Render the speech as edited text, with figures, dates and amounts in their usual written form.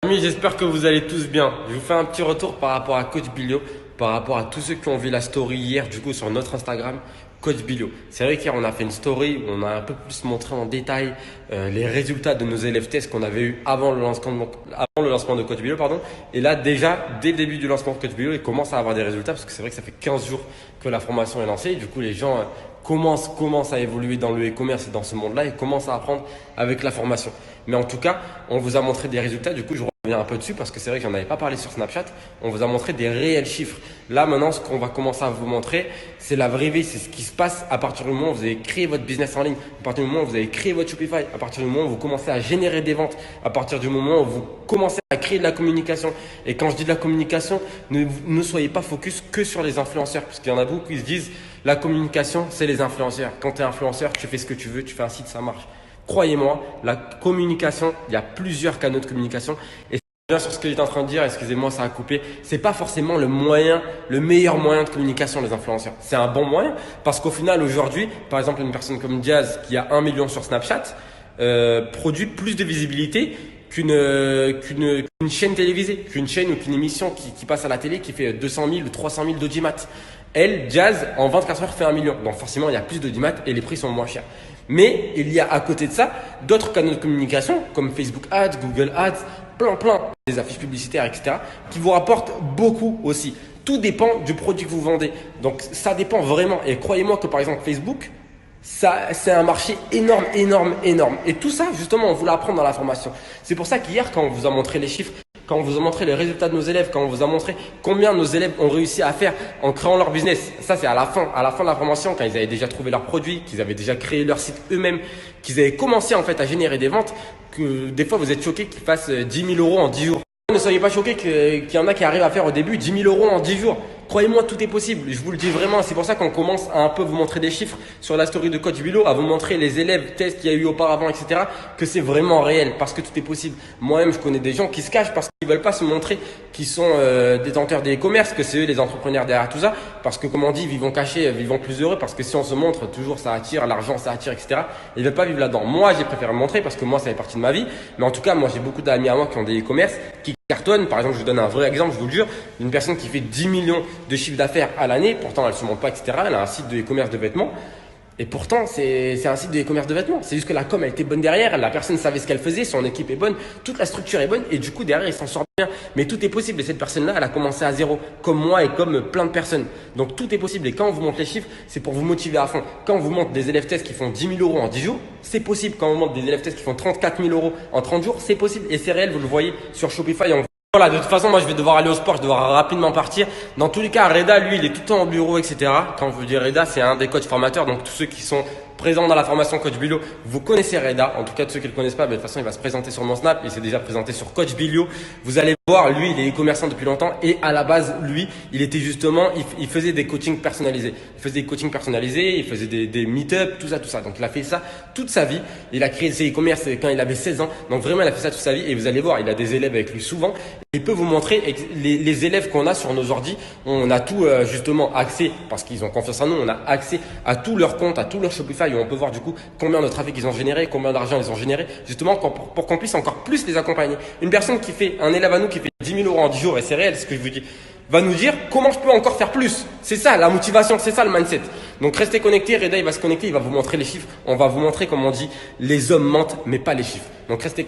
Amis, j'espère que vous allez tous bien. Je vous fais un petit retour par rapport à Coach Bilio, par rapport à tous ceux qui ont vu la story hier, du coup, sur notre Instagram, Coach Bilio. C'est vrai qu'hier, on a fait une story où on a un peu plus montré en détail les résultats de nos élèves tests qu'on avait eu avant le lancement de Coach Bilio, pardon. Et là, déjà, dès le début du lancement de Coach Bilio, ils commencent à avoir des résultats parce que c'est vrai que ça fait 15 jours que la formation est lancée. Et du coup, les gens commencent à évoluer dans le e-commerce et dans ce monde-là et commencent à apprendre avec la formation. Mais en tout cas, on vous a montré des résultats. Du coup, je reviens un peu dessus parce que c'est vrai que j'en avais pas parlé sur Snapchat. On vous a montré des réels chiffres. Là, maintenant, ce qu'on va commencer à vous montrer, c'est la vraie vie. C'est ce qui se passe à partir du moment où vous avez créé votre business en ligne, à partir du moment où vous avez créé votre Shopify, à partir du moment où vous commencez à générer des ventes, à partir du moment où vous commencez à créer de la communication. Et quand je dis de la communication, ne soyez pas focus que sur les influenceurs parce qu'il y en a beaucoup qui se disent la communication, c'est les influenceurs. Quand tu es influenceur, tu fais ce que tu veux, tu fais un site, ça marche. Croyez-moi, la communication, il y a plusieurs canaux de communication. Et bien sur ce que j'étais en train de dire, excusez-moi, ça a coupé. C'est pas forcément le meilleur moyen de communication, les influenceurs. C'est un bon moyen parce qu'au final, aujourd'hui, par exemple, une personne comme Diaz qui a 1 million sur Snapchat produit plus de visibilité qu'une chaîne télévisée, qu'une chaîne ou qu'une émission qui passe à la télé qui fait 200 000 ou 300 000 d'audimat. Elle, Diaz, en 24 heures fait 1 million. Donc forcément, il y a plus d'audimat et les prix sont moins chers. Mais il y a à côté de ça d'autres canaux de communication comme Facebook Ads, Google Ads, plein, des affiches publicitaires, etc. qui vous rapportent beaucoup aussi. Tout dépend du produit que vous vendez. Donc ça dépend vraiment. Et croyez-moi que par exemple Facebook, ça, c'est un marché énorme. Et tout ça, justement, on vous l'apprend dans la formation. C'est pour ça qu'hier, quand on vous a montré les chiffres, quand on vous a montré les résultats de nos élèves, quand on vous a montré combien nos élèves ont réussi à faire en créant leur business. Ça, c'est à la fin de la formation, quand ils avaient déjà trouvé leurs produits, qu'ils avaient déjà créé leur site eux-mêmes, qu'ils avaient commencé en fait à générer des ventes, que des fois vous êtes choqués qu'ils fassent 10 000 euros en 10 jours. Ne soyez pas choqués qu'il y en a qui arrivent à faire au début 10 000 euros en 10 jours. Croyez-moi, tout est possible. Je vous le dis vraiment. C'est pour ça qu'on commence à un peu vous montrer des chiffres sur la story de Coach Bilio, à vous montrer les élèves, tests qu'il y a eu auparavant, etc. Que c'est vraiment réel parce que tout est possible. Moi-même, je connais des gens qui se cachent parce qu'ils veulent pas se montrer qu'ils sont détenteurs des e-commerce, que c'est eux les entrepreneurs derrière tout ça. Parce que comme on dit, vivons cachés, vivons plus heureux. Parce que si on se montre, toujours ça attire, l'argent ça attire, etc. Ils veulent pas vivre là-dedans. Moi, j'ai préféré me montrer parce que moi, ça fait partie de ma vie. Mais en tout cas, moi, j'ai beaucoup d'amis à moi qui ont des e-commerce, qui cartonnent. Par exemple, je vous donne un vrai exemple, je vous le jure, d'une personne qui fait 10 millions de chiffre d'affaires à l'année, pourtant elle ne se montre pas, etc. Elle a un site de e-commerce de vêtements. Et pourtant, c'est un site de e-commerce de vêtements. C'est juste que la com a été bonne derrière, la personne savait ce qu'elle faisait, son équipe est bonne, toute la structure est bonne et du coup derrière il s'en sort bien. Mais tout est possible et cette personne-là, elle a commencé à zéro, comme moi et comme plein de personnes. Donc tout est possible et quand on vous montre les chiffres, c'est pour vous motiver à fond. Quand on vous montre des élèves tests qui font 10 000 euros en 10 jours, c'est possible. Quand on vous montre des élèves tests qui font 34 000 euros en 30 jours, c'est possible et c'est réel, vous le voyez sur Shopify. Voilà, de toute façon, moi je vais devoir aller au sport, je vais devoir rapidement partir. Dans tous les cas, Reda, lui, il est tout le temps au bureau, etc. Quand je veux dire Reda, c'est un des coachs formateurs, donc tous ceux qui sont présents dans la formation Coach Bilio, vous connaissez Reda. En tout cas, tous ceux qui ne le connaissent pas, de toute façon, il va se présenter sur mon Snap. Il s'est déjà présenté sur Coach Bilio. Vous allez voir, lui, il est e-commerçant depuis longtemps et à la base, lui, il était justement, il faisait des coachings personnalisés. Il faisait des coachings personnalisés, il faisait des meet-up, tout ça. Donc, il a fait ça toute sa vie. Il a créé ses e-commerce quand il avait 16 ans. Donc, vraiment, il a fait ça toute sa vie et vous allez voir, il a des élèves avec lui souvent. Il peut vous montrer les élèves qu'on a sur nos ordis. On a tout justement accès parce qu'ils ont confiance en nous. On a accès à tous leurs comptes, à tous leurs Shopify où on peut voir du coup combien de trafic ils ont généré, combien d'argent ils ont généré, justement pour qu'on puisse encore plus les accompagner. Une personne qui fait, un élève à nous qui fait 10 000 euros en 10 jours, et c'est réel ce que je vous dis, va nous dire comment je peux encore faire plus. C'est ça la motivation, c'est ça le mindset. Donc restez connectés, Reda il va se connecter, il va vous montrer les chiffres. On va vous montrer, comme on dit, les hommes mentent mais pas les chiffres. Donc restez connectés.